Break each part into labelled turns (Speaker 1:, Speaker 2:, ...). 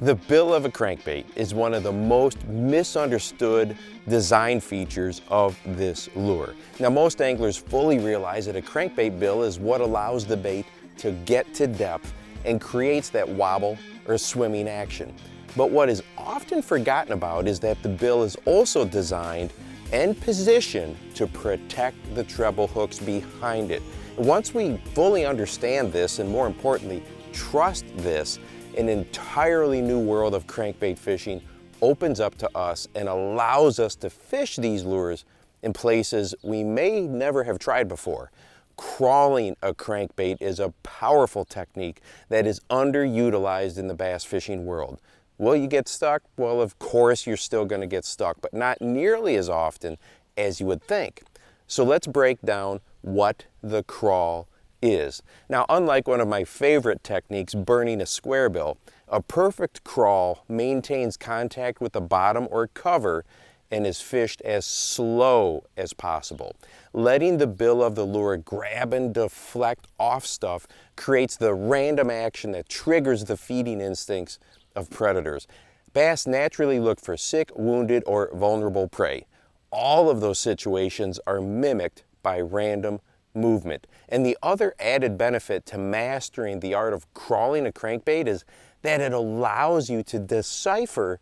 Speaker 1: The bill of a crankbait is one of the most misunderstood design features of this lure. Now, most anglers fully realize that a crankbait bill is what allows the bait to get to depth and creates that wobble or swimming action. But what is often forgotten about is that the bill is also designed and positioned to protect the treble hooks behind it. Once we fully understand this, and more importantly, trust this, an entirely new world of crankbait fishing opens up to us and allows us to fish these lures in places we may never have tried before. Crawling a crankbait is a powerful technique that is underutilized in the bass fishing world. Will you get stuck? Well, of course you're still going to get stuck, but not nearly as often as you would think. So let's break down what the crawl is. Now, unlike one of my favorite techniques, burning a square bill, a perfect crawl maintains contact with the bottom or cover and is fished as slow as possible. Letting the bill of the lure grab and deflect off stuff creates the random action that triggers the feeding instincts of predators. Bass naturally look for sick, wounded, or vulnerable prey. All of those situations are mimicked by random movement. And the other added benefit to mastering the art of crawling a crankbait is that it allows you to decipher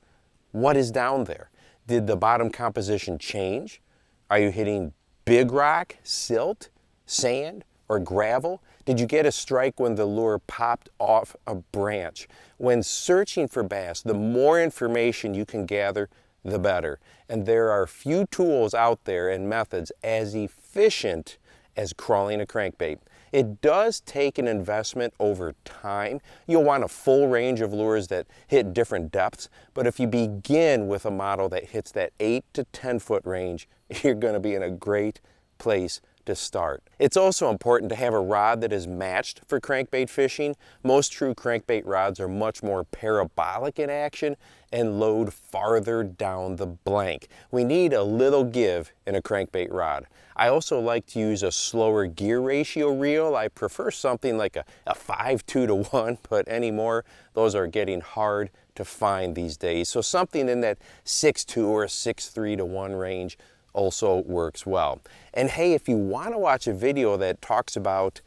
Speaker 1: what is down there. Did the bottom composition change? Are you hitting big rock, silt, sand, or gravel? Did you get a strike when the lure popped off a branch? When searching for bass, the more information you can gather, the better. And there are few tools out there and methods as efficient as crawling a crankbait. It does take an investment over time. You'll want a full range of lures that hit different depths, but if you begin with a model that hits that 8 to 10 foot range, you're going to be in a great place to start. It's also important to have a rod that is matched for crankbait fishing. Most true crankbait rods are much more parabolic in action and load farther down the blank. We need a little give in a crankbait rod. I also like to use a slower gear ratio reel. I prefer something like a 5-2 to 1, but anymore, those are getting hard to find these days. So something in that 6-2 or 6-3 to 1 range also works well. And hey, if you want to watch a video that talks about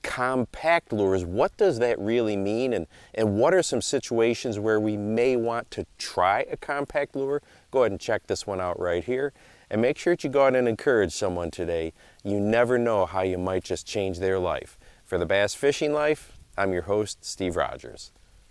Speaker 1: compact lures, what does that really mean, and what are some situations where we may want to try a compact lure, go ahead and check this one out right here. And make sure that you go out and encourage someone today. You never know how you might just change their life. For the Bass Fishing Life, I'm your host, Steve Rogers.